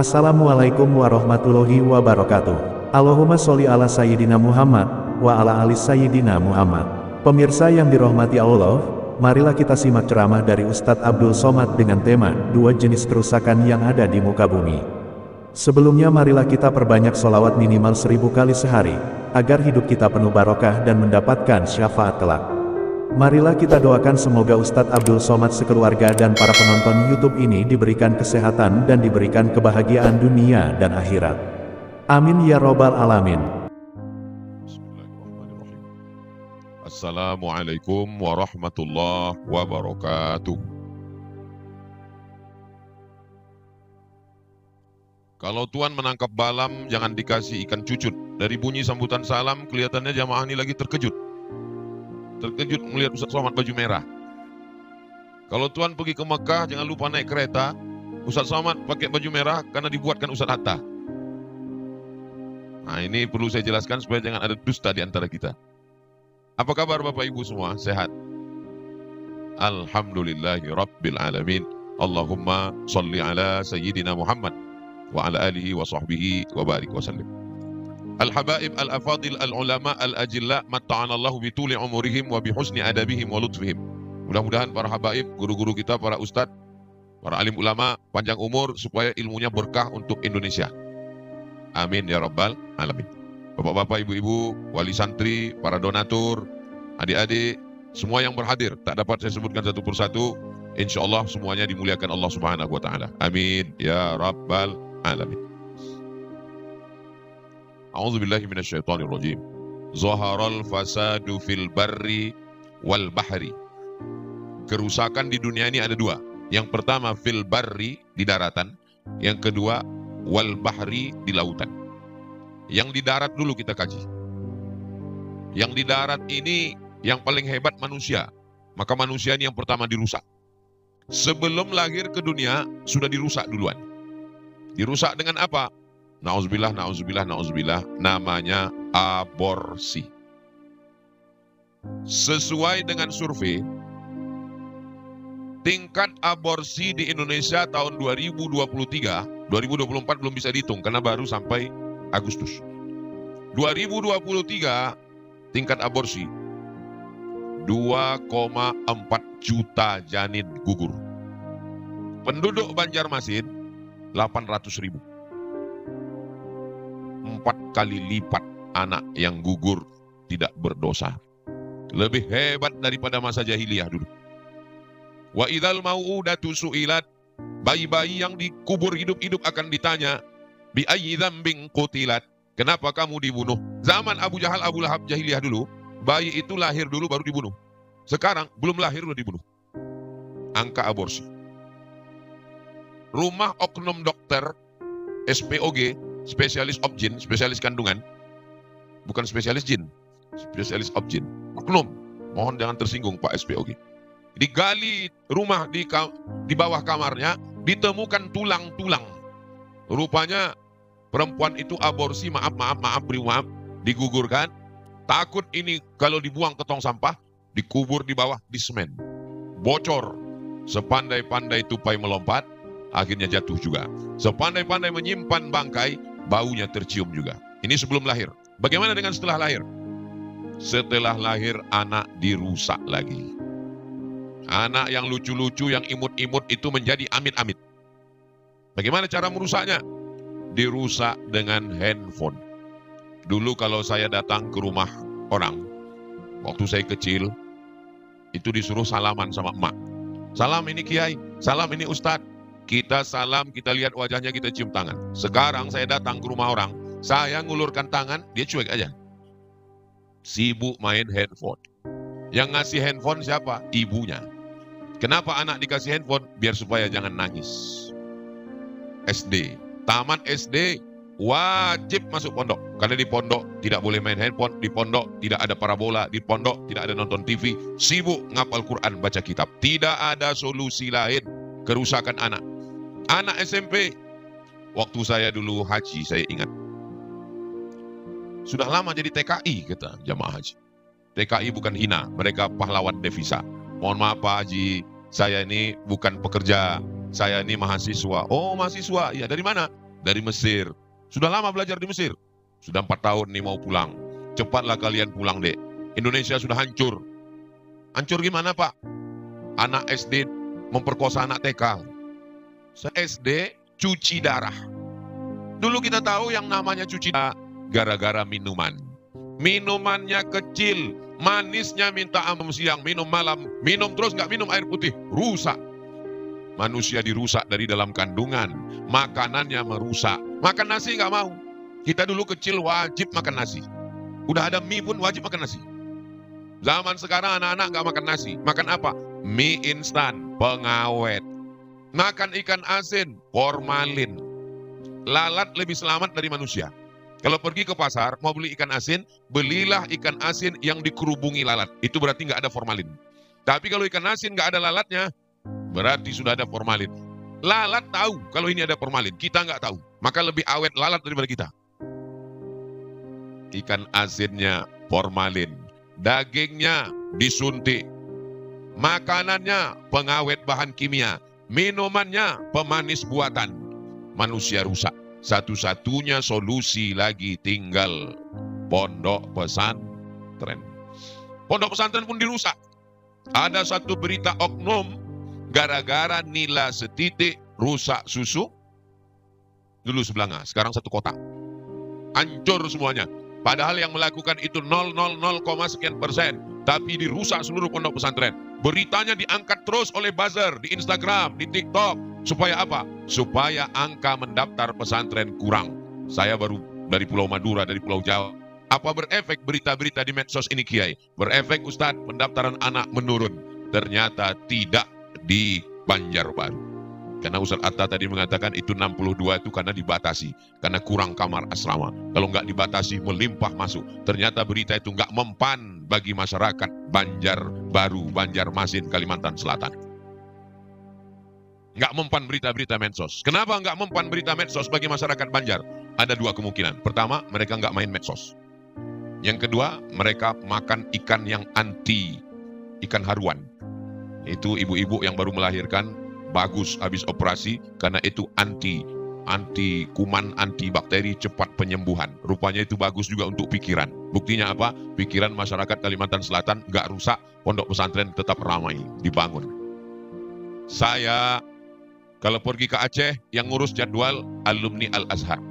Assalamualaikum warahmatullahi wabarakatuh. Allahumma sholli ala Sayyidina Muhammad, wa ala ali Sayyidina Muhammad. Pemirsa yang dirahmati Allah, marilah kita simak ceramah dari Ustadz Abdul Somad dengan tema, dua jenis kerusakan yang ada di muka bumi. Sebelumnya marilah kita perbanyak sholawat minimal 1000 kali sehari, agar hidup kita penuh barokah dan mendapatkan syafaat kelak. Marilah kita doakan semoga Ustadz Abdul Somad sekeluarga dan para penonton YouTube ini diberikan kesehatan dan diberikan kebahagiaan dunia dan akhirat. Amin ya robbal alamin. Bismillahirrahmanirrahim. Assalamualaikum warahmatullahi wabarakatuh. Kalau Tuan menangkap balam, jangan dikasih ikan cucut. Dari bunyi sambutan salam, kelihatannya jamaah ini lagi terkejut melihat Ustadz Somad baju merah. Kalau Tuan pergi ke Mekah, jangan lupa naik kereta. Ustadz Somad pakai baju merah karena dibuatkan Ustadz Hatta. Nah, ini perlu saya jelaskan supaya jangan ada dusta di antara kita. Apa kabar Bapak Ibu semua? Sehat? Alhamdulillahi Rabbil Alamin. Allahumma salli ala Sayyidina Muhammad wa ala alihi wa sahbihi wa barik wa sallim. Al-habaib al-afadil al-ulama al-ajilla matta'anallahu bituli umurihim wa bihusni adabihim wa lutfihim. Mudah-mudahan para habaib, guru-guru kita, para ustadz, para alim ulama panjang umur supaya ilmunya berkah untuk Indonesia. Amin ya rabbal alamin. Bapak-bapak, ibu-ibu, wali santri, para donatur, adik-adik, semua yang berhadir, tak dapat saya sebutkan satu persatu, insyaallah semuanya dimuliakan Allah Subhanahu wa taala. Amin ya rabbal alamin. A'udzubillahi minasyaitonirrajim. Zaharal fasadu fil barri wal bahri. Kerusakan di dunia ini ada dua. Yang pertama fil barri, di daratan. Yang kedua wal bahri, di lautan. Yang di darat dulu kita kaji. Yang di darat ini yang paling hebat manusia. Maka manusia ini yang pertama dirusak. Sebelum lahir ke dunia sudah dirusak duluan. Dirusak dengan apa? Nauzubillah, nauzubillah, nauzubillah, namanya aborsi. Sesuai dengan survei, tingkat aborsi di Indonesia tahun 2023, 2024 belum bisa dihitung karena baru sampai Agustus. 2023 tingkat aborsi 2,4 juta janin gugur. Penduduk Banjarmasin 800.000. 4 kali lipat anak yang gugur tidak berdosa. Lebih hebat daripada masa jahiliyah dulu. Wa idzal mau'udatu su'ilat, bayi-bayi yang dikubur hidup-hidup akan ditanya, bi ayyi dzambin qutilat, kenapa kamu dibunuh? Zaman Abu Jahal, Abu Lahab jahiliyah dulu, bayi itu lahir dulu baru dibunuh. Sekarang belum lahir udah dibunuh. Angka aborsi. Rumah oknum dokter SPOG, spesialis obgyn, spesialis kandungan, bukan spesialis jin, spesialis obgyn, oknum, mohon jangan tersinggung Pak SPOG. Digali rumah di bawah kamarnya, ditemukan tulang-tulang. Rupanya perempuan itu aborsi, maaf, digugurkan. Takut ini kalau dibuang ke tong sampah, dikubur di bawah di semen. Bocor, sepandai-pandai tupai melompat, akhirnya jatuh juga. Sepandai-pandai menyimpan bangkai, baunya tercium juga. Ini sebelum lahir. Bagaimana dengan setelah lahir? Setelah lahir anak dirusak lagi. Anak yang lucu-lucu, yang imut-imut itu menjadi amit-amit. Bagaimana cara merusaknya? Dirusak dengan handphone. Dulu kalau saya datang ke rumah orang, waktu saya kecil, itu disuruh salaman sama emak. Salam ini kiai, salam ini ustadz. Kita salam, kita lihat wajahnya, kita cium tangan. Sekarang saya datang ke rumah orang, saya ngulurkan tangan, dia cuek aja. Sibuk main handphone. Yang ngasih handphone siapa? Ibunya. Kenapa anak dikasih handphone? Biar supaya jangan nangis. SD. Tamat SD, wajib masuk pondok. Karena di pondok tidak boleh main handphone, di pondok tidak ada parabola, di pondok tidak ada nonton TV. Sibuk ngapal Quran, baca kitab. Tidak ada solusi lain kerusakan anak. Anak SMP, waktu saya dulu haji, saya ingat. Sudah lama jadi TKI, kata jamaah haji. TKI bukan hina, mereka pahlawan devisa. Mohon maaf Pak Haji, saya ini bukan pekerja, saya ini mahasiswa. Oh mahasiswa, ya dari mana? dari Mesir. Sudah lama belajar di Mesir. Sudah 4 tahun nih mau pulang. Cepatlah kalian pulang dek. Indonesia sudah hancur. Hancur gimana Pak? Anak SD memperkosa anak TK. Se-SD cuci darah. Dulu kita tahu yang namanya cuci darah gara-gara minuman. Minumannya kecil, manisnya minta ampun siang, minum malam, minum terus nggak minum air putih, rusak. Manusia dirusak dari dalam kandungan, makanannya merusak. Makan nasi nggak mau. Kita dulu kecil wajib makan nasi. Udah ada mie pun wajib makan nasi. Zaman sekarang anak-anak nggak makan nasi. Makan apa? Mie instan, pengawet. Makan ikan asin, formalin. Lalat lebih selamat dari manusia. Kalau pergi ke pasar, mau beli ikan asin, belilah ikan asin yang dikerubungi lalat. Itu berarti nggak ada formalin. Tapi kalau ikan asin nggak ada lalatnya, berarti sudah ada formalin. Lalat tahu kalau ini ada formalin, kita nggak tahu. Maka lebih awet lalat daripada kita. Ikan asinnya formalin, dagingnya disuntik, makanannya pengawet bahan kimia, minumannya pemanis buatan. Manusia rusak. Satu-satunya solusi lagi tinggal pondok pesantren. Pondok pesantren pun dirusak. Ada satu berita oknum gara-gara nila setitik rusak susu. Dulu Sebelanga, sekarang satu kota. Hancur semuanya. Padahal yang melakukan itu 0,00 sekian persen. Tapi dirusak seluruh pondok pesantren. Beritanya diangkat terus oleh buzzer di Instagram, di TikTok. Supaya apa? Supaya angka mendaftar pesantren kurang. Saya baru dari Pulau Madura, dari Pulau Jawa. Apa berefek berita-berita di medsos ini Kiai? Berefek Ustadz, pendaftaran anak menurun. Ternyata tidak di Banjarbaru. Karena Ustadz Atta tadi mengatakan itu 62 itu karena dibatasi. Karena kurang kamar asrama. Kalau nggak dibatasi melimpah masuk. Ternyata berita itu nggak mempan bagi masyarakat Banjarbaru, Banjarmasin, Kalimantan Selatan. Nggak mempan berita-berita medsos. Kenapa nggak mempan berita medsos bagi masyarakat Banjar? Ada 2 kemungkinan. Pertama, mereka nggak main medsos. Yang kedua, mereka makan ikan yang anti, ikan haruan. Itu ibu-ibu yang baru melahirkan, bagus habis operasi, karena itu anti kuman, anti bakteri, cepat penyembuhan. Rupanya itu bagus juga untuk pikiran. Buktinya apa? Pikiran masyarakat Kalimantan Selatan nggak rusak, pondok pesantren tetap ramai, dibangun. Saya kalau pergi ke Aceh, yang ngurus jadwal alumni Al-Azhar.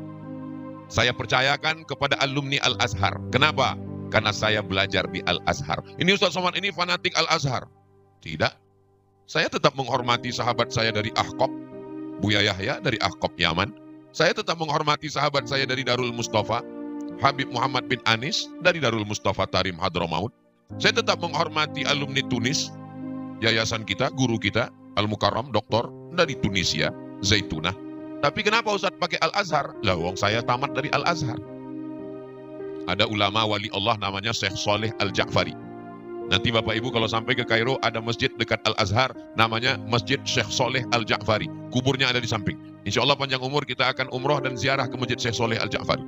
Saya percayakan kepada alumni Al-Azhar. Kenapa? Karena saya belajar di Al-Azhar. Ini Ustaz Somad ini fanatik Al-Azhar. Tidak. Saya tetap menghormati sahabat saya dari Ahqab, Buya Yahya dari Ahqab Yaman. Saya tetap menghormati sahabat saya dari Darul Mustafa, Habib Muhammad bin Anis dari Darul Mustafa Tarim Hadramaut. Saya tetap menghormati alumni Tunis, yayasan kita, guru kita, Al-Mukarram, doktor dari Tunisia, Zaitunah. Tapi kenapa Ustaz pakai Al-Azhar? Lah wong saya tamat dari Al-Azhar. Ada ulama wali Allah namanya Syekh Saleh Al-Ja'fari. Nanti Bapak Ibu kalau sampai ke Kairo ada masjid dekat Al-Azhar namanya Masjid Syekh Saleh Al-Ja'fari. Kuburnya ada di samping. Insya Allah panjang umur kita akan umroh dan ziarah ke Masjid Syekh Saleh Al-Ja'fari.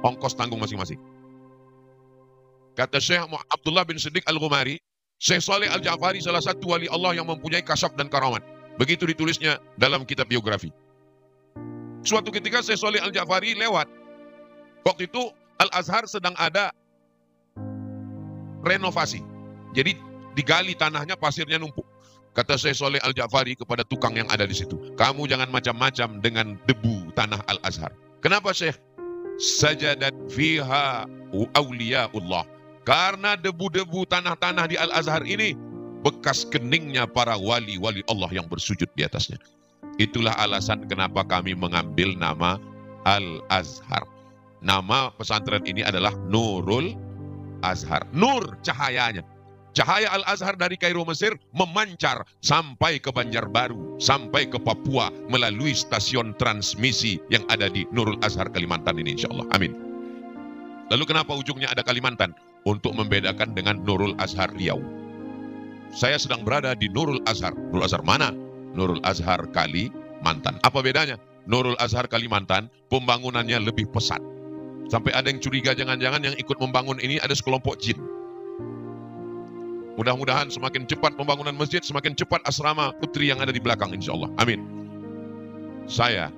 Ongkos tanggung masing-masing. Kata Syekh Abdullah bin Siddiq Al-Ghumari, Syekh Saleh Al-Ja'fari salah satu wali Allah yang mempunyai kasyaf dan karamat. Begitu ditulisnya dalam kitab biografi. Suatu ketika Syekh Saleh Al-Ja'fari lewat. Waktu itu Al-Azhar sedang ada renovasi. Jadi digali tanahnya, pasirnya numpuk. Kata Syekh Saleh Al-Ja'fari kepada tukang yang ada di situ, kamu jangan macam-macam dengan debu tanah Al-Azhar. Kenapa Syekh? Sajadat fiha awliyaullah. Karena debu-debu tanah-tanah di Al-Azhar ini bekas keningnya para wali-wali Allah yang bersujud di atasnya. Itulah alasan kenapa kami mengambil nama Al-Azhar. Nama pesantren ini adalah Nurul Azhar. Nur cahayanya. Cahaya Al-Azhar dari Kairo Mesir memancar sampai ke Banjarbaru, sampai ke Papua melalui stasiun transmisi yang ada di Nurul Azhar Kalimantan ini insya Allah. Amin. Lalu kenapa ujungnya ada Kalimantan? Untuk membedakan dengan Nurul Azhar Riau. Saya sedang berada di Nurul Azhar. Nurul Azhar mana? Nurul Azhar Kalimantan. Apa bedanya? Nurul Azhar Kalimantan pembangunannya lebih pesat. Sampai ada yang curiga jangan-jangan yang ikut membangun ini ada sekelompok jin. Mudah-mudahan semakin cepat pembangunan masjid, semakin cepat asrama putri yang ada di belakang insya Allah. Amin. Saya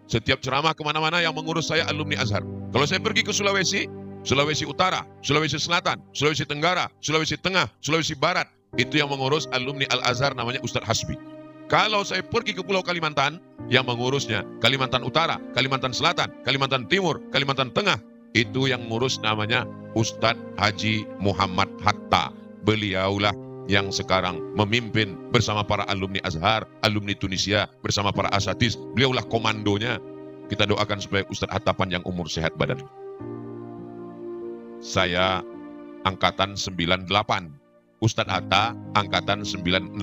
Setiap ceramah kemana-mana yang mengurus saya alumni Azhar. Kalau saya pergi ke Sulawesi, Sulawesi Utara, Sulawesi Selatan, Sulawesi Tenggara, Sulawesi Tengah, Sulawesi Barat, itu yang mengurus alumni Al-Azhar namanya Ustadz Hasbi. Kalau saya pergi ke Pulau Kalimantan, yang mengurusnya Kalimantan Utara, Kalimantan Selatan, Kalimantan Timur, Kalimantan Tengah, itu yang ngurus namanya Ustadz Haji Muhammad Hatta. Beliaulah yang sekarang memimpin bersama para alumni Azhar, alumni Tunisia, bersama para asatiz. Beliaulah komandonya. Kita doakan supaya Ustadz Hatta panjang umur, sehat badan. Saya angkatan 98. Ustadz Hatta angkatan 96.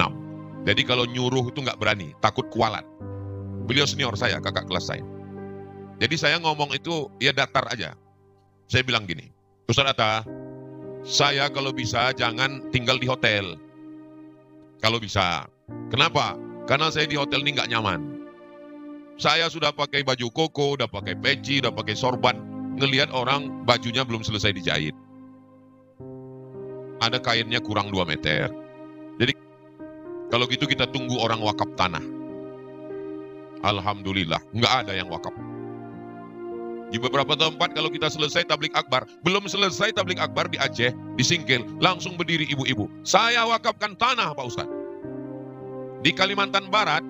Jadi kalau nyuruh itu nggak berani, takut kualat. Beliau senior saya, kakak kelas saya. Jadi saya ngomong itu ya datar aja. Saya bilang gini, Ustadz Hatta, saya kalau bisa jangan tinggal di hotel. Kalau bisa. Kenapa? Karena saya di hotel ini nggak nyaman. Saya sudah pakai baju koko, udah pakai peci, udah pakai sorban. Ngelihat orang bajunya belum selesai dijahit. Ada kainnya kurang 2 meter. Jadi kalau gitu kita tunggu orang wakaf tanah. Alhamdulillah, nggak ada yang wakaf. Di beberapa tempat kalau kita selesai tablik akbar, belum selesai tablik akbar di Aceh, di Singkil, langsung berdiri ibu-ibu. Saya wakafkan tanah Pak Ustadz. Di Kalimantan Barat,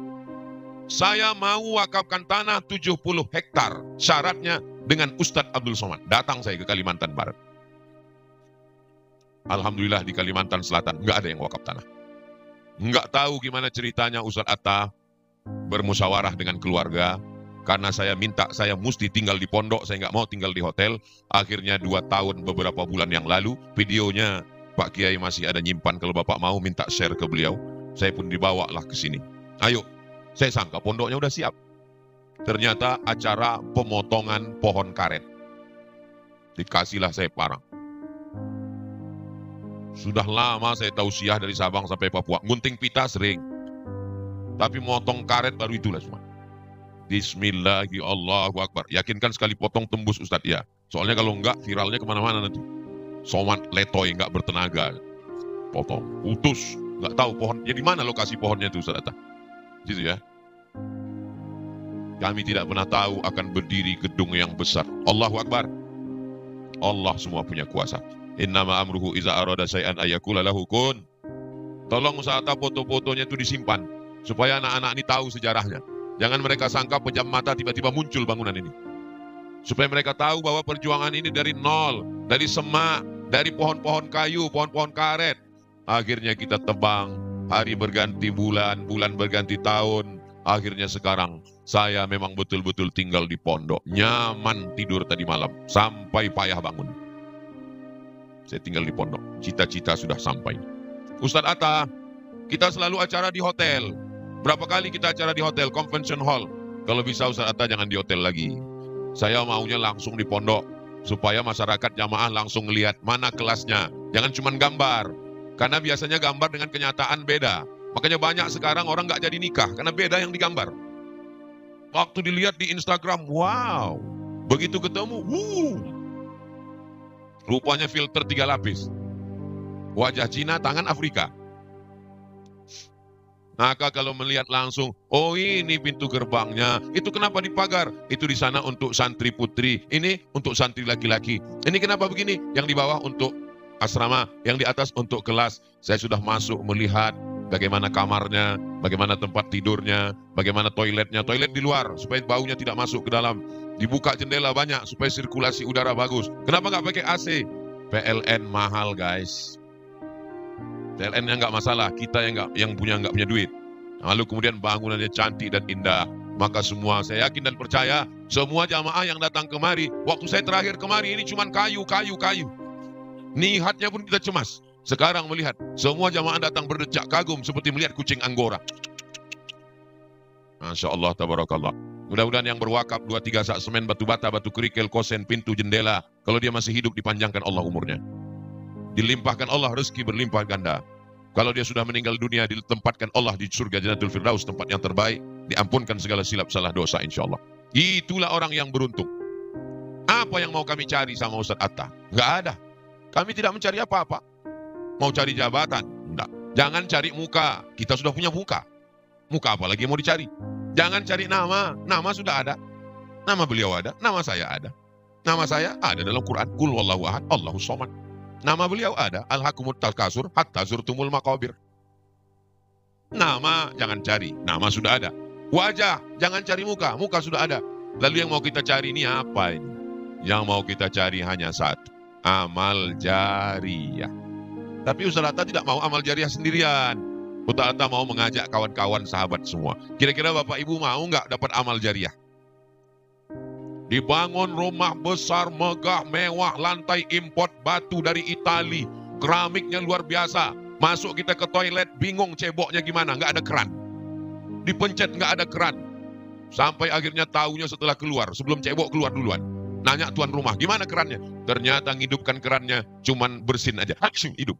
saya mau wakafkan tanah 70 hektar. Syaratnya dengan Ustadz Abdul Somad. Datang saya ke Kalimantan Barat. Alhamdulillah di Kalimantan Selatan nggak ada yang wakaf tanah. Nggak tahu gimana ceritanya Ustadz Atta bermusyawarah dengan keluarga. Karena saya minta saya mesti tinggal di pondok, saya nggak mau tinggal di hotel. Akhirnya 2 tahun beberapa bulan yang lalu, videonya Pak Kiai masih ada nyimpan. Kalau Bapak mau minta share ke beliau, saya pun dibawalah ke sini. Ayo, saya sangka pondoknya udah siap. Ternyata acara pemotongan pohon karet. Dikasihlah saya parang. Sudah lama saya tausiah dari Sabang sampai Papua. Gunting pita sering. Tapi motong karet baru itulah semua. Bismillahirrahmanirrahim, Allahu Akbar. Yakinkan sekali potong tembus Ustadz ya. Soalnya kalau enggak viralnya kemana-mana nanti. Somat letoy enggak bertenaga. Potong, putus. Enggak tahu pohon. Ya di mana lokasi pohonnya itu Ustadz? Gitu ya. Kami tidak pernah tahu akan berdiri gedung yang besar. Allahu Akbar. Allah semua punya kuasa. Innama amruhu iza arada syai'an ayyakula lahu kun. Tolong usaha foto-fotonya itu disimpan. Supaya anak-anak ini tahu sejarahnya. Jangan mereka sangka pejam mata tiba-tiba muncul bangunan ini. Supaya mereka tahu bahwa perjuangan ini dari nol, dari semak, dari pohon-pohon kayu, pohon-pohon karet. Akhirnya kita tebang, hari berganti bulan, bulan berganti tahun. Akhirnya sekarang saya memang betul-betul tinggal di pondok. Nyaman tidur tadi malam, sampai payah bangun. Saya tinggal di pondok, cita-cita sudah sampai. Ustadz Atta, kita selalu acara di hotel. Berapa kali kita acara di hotel, convention hall. Kalau bisa Ustadz Atta jangan di hotel lagi. Saya maunya langsung di pondok. Supaya masyarakat jamaah langsung lihat mana kelasnya. Jangan cuma gambar. Karena biasanya gambar dengan kenyataan beda. Makanya banyak sekarang orang nggak jadi nikah. Karena beda yang digambar. Waktu dilihat di Instagram, wow. Begitu ketemu, rupanya filter 3 lapis. Wajah Cina, tangan Afrika. Maka kalau melihat langsung, oh ini pintu gerbangnya, itu kenapa dipagar? Itu di sana untuk santri putri, ini untuk santri laki-laki. Ini kenapa begini? Yang di bawah untuk asrama, yang di atas untuk kelas. Saya sudah masuk melihat bagaimana kamarnya, bagaimana tempat tidurnya, bagaimana toiletnya. Toilet di luar supaya baunya tidak masuk ke dalam. Dibuka jendela banyak supaya sirkulasi udara bagus. Kenapa nggak pakai AC? PLN mahal guys. PLN-nya nggak masalah, kita yang punya nggak punya duit. Lalu kemudian bangunannya cantik dan indah. Maka semua saya yakin dan percaya, semua jamaah yang datang kemari, waktu saya terakhir kemari ini cuma kayu. Nihatnya pun kita cemas. Sekarang melihat, semua jamaah datang berdecak kagum seperti melihat kucing Anggora. Masya Allah, tabarakallah. Mudah-mudahan yang berwakaf 2-3 sak semen, batu bata, batu kerikil, kosen, pintu, jendela. Kalau dia masih hidup dipanjangkan Allah umurnya. Dilimpahkan Allah rezeki berlimpah ganda. Kalau dia sudah meninggal dunia, ditempatkan Allah di surga Jannatul Firdaus, tempat yang terbaik. Diampunkan segala silap salah dosa insya Allah. Itulah orang yang beruntung. Apa yang mau kami cari sama Ustadz Atta? Nggak ada. Kami tidak mencari apa-apa. Mau cari jabatan? Enggak. Jangan cari muka. Kita sudah punya muka. Muka apa lagi yang mau dicari? Jangan cari nama. Nama sudah ada. Nama beliau ada, nama saya ada. Nama saya ada dalam Quran, Qul wallahu ahad, Allahus somad. Nama beliau ada, Alhaakumut takasur hatta zurtumul maqabir. Nama jangan cari, nama sudah ada. Wajah, jangan cari muka, muka sudah ada. Lalu yang mau kita cari ini apa ini? Yang mau kita cari hanya satu, amal jariyah. Tapi Ustaz Atta tidak mau amal jariyah sendirian. Ustaz Atta mau mengajak kawan-kawan sahabat semua. Kira-kira Bapak Ibu mau nggak dapat amal jariyah? Dibangun rumah besar, megah, mewah, lantai import batu dari Itali, keramiknya luar biasa. Masuk kita ke toilet, bingung ceboknya gimana, nggak ada keran. Dipencet nggak ada keran. Sampai akhirnya tahunya setelah keluar, sebelum cebok keluar duluan. Nanya tuan rumah, gimana kerannya? Ternyata ngidupkan kerannya, cuman bersin aja, langsung hidup.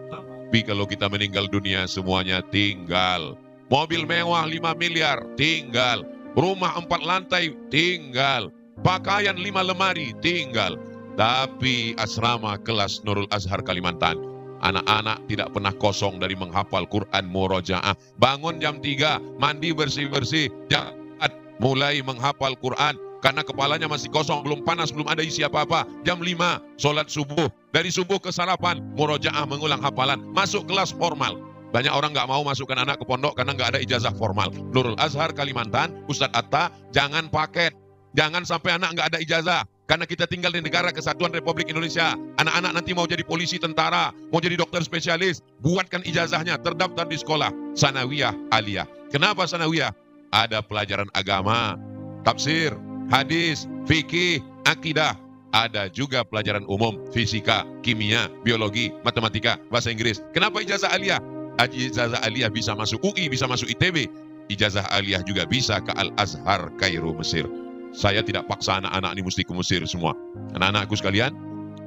Tapi kalau kita meninggal dunia, semuanya tinggal. Mobil mewah 5 miliar, tinggal. Rumah 4 lantai, tinggal. Pakaian 5 lemari, tinggal. Tapi asrama kelas Nurul Azhar Kalimantan, anak-anak tidak pernah kosong dari menghafal Quran murojaah. Bangun jam 3, mandi bersih-bersih, jam 4 mulai menghafal Quran. Karena kepalanya masih kosong, belum panas, belum ada isi apa-apa. Jam 5, sholat subuh. Dari subuh ke sarapan, murojaah mengulang hafalan. Masuk kelas formal. Banyak orang nggak mau masukkan anak ke pondok karena nggak ada ijazah formal. Nurul Azhar Kalimantan, Ustadz Atta, jangan paket. Jangan sampai anak nggak ada ijazah. Karena kita tinggal di negara kesatuan Republik Indonesia. Anak-anak nanti mau jadi polisi, tentara, mau jadi dokter spesialis. Buatkan ijazahnya, terdaftar di sekolah. Sanawiyah, aliyah. Kenapa sanawiyah? Ada pelajaran agama, tafsir, hadis, fikih, akidah. Ada juga pelajaran umum, fisika, kimia, biologi, matematika, bahasa Inggris. Kenapa ijazah aliyah? Ijazah aliyah bisa masuk UI, bisa masuk ITB. Ijazah aliyah juga bisa ke Al-Azhar, Kairo, Mesir. Saya tidak paksa anak-anak ini mesti ke Mesir semua. Anak-anakku sekalian,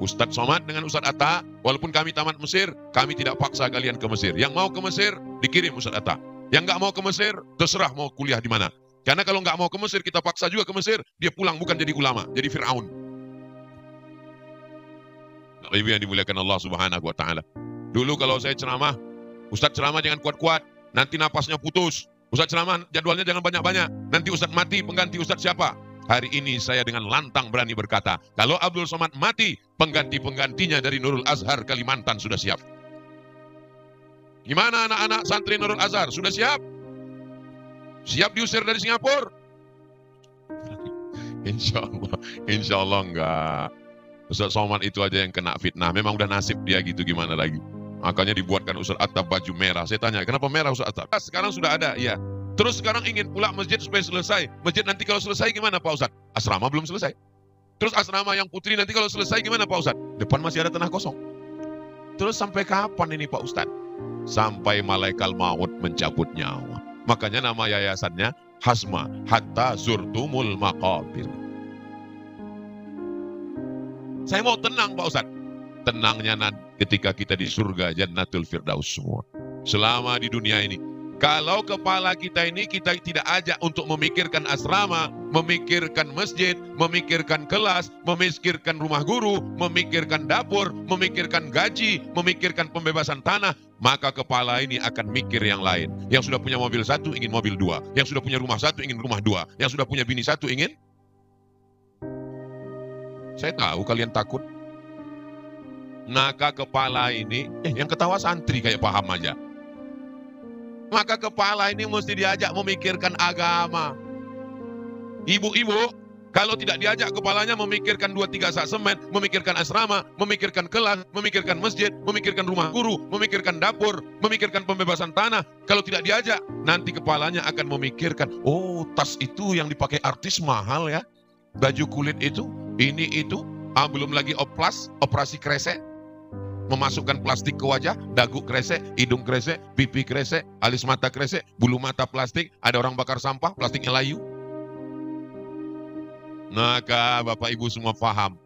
Ustadz Somad dengan Ustadz Atta, walaupun kami tamat Mesir, kami tidak paksa kalian ke Mesir. Yang mau ke Mesir, dikirim Ustadz Atta. Yang nggak mau ke Mesir, terserah mau kuliah di mana. Karena kalau nggak mau ke Mesir, kita paksa juga ke Mesir, dia pulang bukan jadi ulama, jadi Fir'aun. Ibu yang dimuliakan Allah Subhanahu wa Ta'ala. Dulu kalau saya ceramah, Ustadz ceramah jangan kuat-kuat, nanti napasnya putus. Ustadz ceramah jadwalnya jangan banyak-banyak, nanti Ustadz mati, pengganti Ustadz siapa? Hari ini saya dengan lantang berani berkata, kalau Abdul Somad mati, pengganti-penggantinya dari Nurul Azhar Kalimantan sudah siap. Gimana anak-anak santri Nurul Azhar? Sudah siap? Siap diusir dari Singapura? Insya Allah enggak. Ustadz Somad itu aja yang kena fitnah, memang udah nasib dia gitu, gimana lagi. Makanya dibuatkan Ustadz Atta baju merah. Saya tanya, kenapa merah Ustadz Atta? Sekarang sudah ada, ya. Terus sekarang ingin pula masjid supaya selesai. Masjid nanti kalau selesai gimana Pak Ustadz? Asrama belum selesai. Terus asrama yang putri nanti kalau selesai gimana Pak Ustadz? Depan masih ada tanah kosong. Terus sampai kapan ini Pak Ustadz? Sampai malaikat maut mencabut nyawa. Makanya nama yayasannya Hasma Hatta Zurtumul Maqabir. Saya mau tenang Pak Ustadz. Tenangnya nanti ketika kita di surga Jannatul Firdaus semua. Selama di dunia ini, kalau kepala kita ini kita tidak ajak untuk memikirkan asrama, memikirkan masjid, memikirkan kelas, memikirkan rumah guru, memikirkan dapur, memikirkan gaji, memikirkan pembebasan tanah, maka kepala ini akan mikir yang lain. Yang sudah punya mobil 1 ingin mobil 2, yang sudah punya rumah 1 ingin rumah 2, yang sudah punya bini 1 ingin. Saya tahu kalian takut. Maka kepala ini, yang ketawa santri kayak paham aja. Maka kepala ini mesti diajak memikirkan agama. Ibu-ibu, kalau tidak diajak kepalanya memikirkan 2-3 sak semen, memikirkan asrama, memikirkan kelas, memikirkan masjid, memikirkan rumah guru, memikirkan dapur, memikirkan pembebasan tanah. Kalau tidak diajak, nanti kepalanya akan memikirkan, oh tas itu yang dipakai artis mahal ya. Baju kulit itu, ini itu, belum lagi operasi kresek. Memasukkan plastik ke wajah, dagu kresek, hidung kresek, pipi kresek, alis mata kresek, bulu mata plastik, ada orang bakar sampah, plastiknya layu. Maka Bapak Ibu semua paham.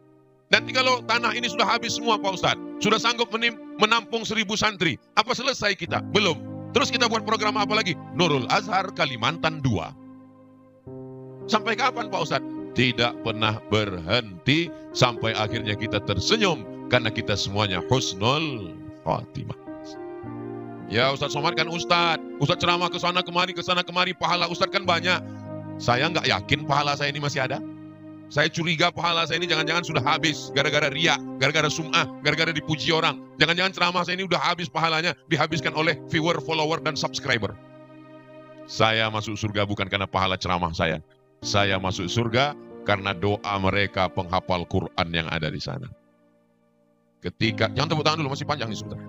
Nanti kalau tanah ini sudah habis semua Pak Ustadz, sudah sanggup menampung 1000 santri, apa selesai kita? Belum. Terus kita buat program apa lagi? Nurul Azhar Kalimantan 2. Sampai kapan Pak Ustadz? Tidak pernah berhenti sampai akhirnya kita tersenyum karena kita semuanya husnul khatimah. Ya Ustadz Somad kan Ustadz ceramah ke sana kemari, pahala Ustadz kan banyak. Saya nggak yakin pahala saya ini masih ada. Saya curiga pahala saya ini jangan-jangan sudah habis gara-gara riya, gara-gara sum'ah, gara-gara dipuji orang. Jangan-jangan ceramah saya ini udah habis pahalanya, dihabiskan oleh viewer, follower, dan subscriber. Saya masuk surga bukan karena pahala ceramah saya. Saya masuk surga karena doa mereka penghafal Quran yang ada di sana. Jangan tepuk tangan dulu, masih panjang nih sebentar.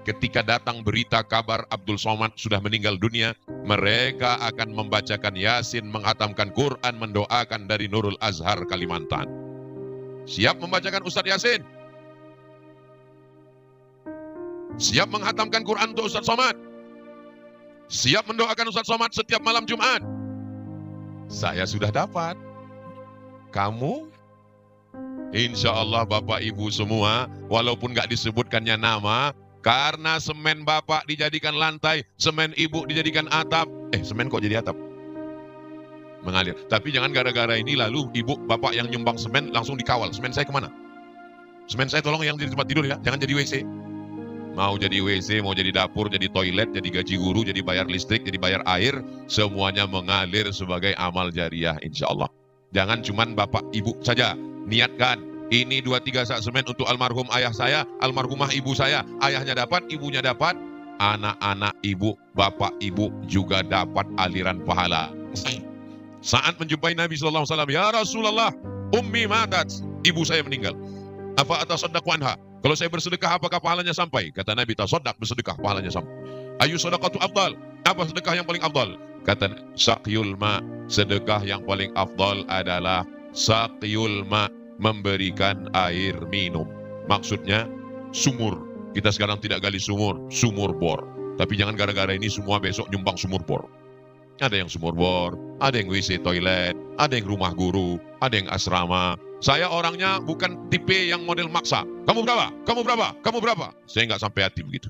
Ketika datang berita kabar Abdul Somad sudah meninggal dunia, mereka akan membacakan Yasin, menghatamkan Quran, mendoakan dari Nurul Azhar Kalimantan. Siap membacakan Ustadz Yasin? Siap menghatamkan Quran untuk Ustadz Somad? Siap mendoakan Ustadz Somad setiap malam Jumat? Saya sudah dapat. Kamu? Insya Allah Bapak Ibu semua, walaupun gak disebutkannya nama, karena semen Bapak dijadikan lantai, semen Ibu dijadikan atap. Semen kok jadi atap? Mengalir. Tapi jangan gara-gara ini lalu Ibu, Bapak yang nyumbang semen langsung dikawal. Semen saya kemana? Semen saya tolong yang di tempat tidur ya, jangan jadi WC. Mau jadi WC, mau jadi dapur, jadi toilet, jadi gaji guru, jadi bayar listrik, jadi bayar air, semuanya mengalir sebagai amal jariah insya Allah. Jangan cuman Bapak Ibu saja, niatkan. Ini 2-3 sak semen untuk almarhum ayah saya, almarhumah ibu saya. Ayahnya dapat, ibunya dapat, anak-anak ibu, bapak ibu juga dapat aliran pahala. Saat menjumpai Nabi SAW, ya Rasulullah, ummi matat, ibu saya meninggal. Apa atasaddaqu anha? Kalau saya bersedekah apakah pahalanya sampai? Kata Nabi, tasaddaq, bersedekah pahalanya sampai. Ayu sadaqatu afdal? Apa sedekah yang paling afdal? Kata saqyul ma, sedekah yang paling afdal adalah saqyul ma, memberikan air minum. Maksudnya sumur. Kita sekarang tidak gali sumur, sumur bor. Tapi jangan gara-gara ini semua besok nyumbang sumur bor. Ada yang sumur bor, ada yang WC toilet, ada yang rumah guru, ada yang asrama. Saya orangnya bukan tipe yang model maksa. Kamu berapa? Kamu berapa? Kamu berapa? Saya nggak sampai hati begitu.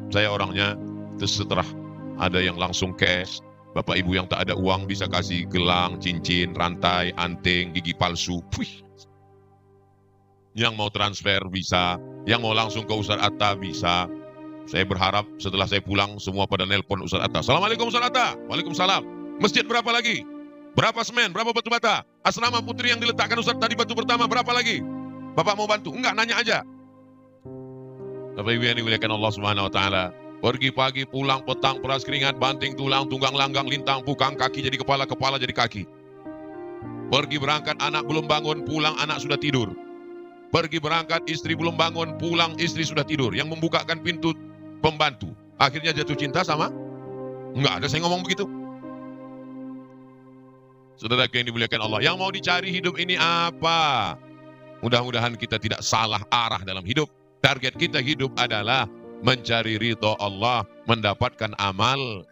Saya orangnya terserah. Ada yang langsung cash. Bapak ibu yang tak ada uang bisa kasih gelang, cincin, rantai, anting, gigi palsu. Yang mau transfer bisa, yang mau langsung ke Ustadz Atta bisa. Saya berharap setelah saya pulang semua pada nelpon Ustadz Atta. Assalamualaikum Ustadz Atta. Waalaikumsalam. Masjid berapa lagi? Berapa semen? Berapa batu bata? Asrama putri yang diletakkan Ustadz tadi batu pertama berapa lagi? Bapak mau bantu? Enggak, nanya aja. Bapak Ibu yang dimuliakan Allah Subhanahu wa taala. Pergi pagi, pulang petang, peras keringat, banting tulang, tunggang langgang, lintang, pukang, kaki jadi kepala, kepala jadi kaki. Pergi berangkat, anak belum bangun, pulang anak sudah tidur. Pergi berangkat, istri belum bangun, pulang istri sudah tidur. Yang membukakan pintu pembantu. Akhirnya jatuh cinta sama? Enggak ada saya ngomong begitu. Saudara yang dimuliakan Allah, yang mau dicari hidup ini apa? Mudah-mudahan kita tidak salah arah dalam hidup. Target kita hidup adalah mencari ridho Allah, mendapatkan amal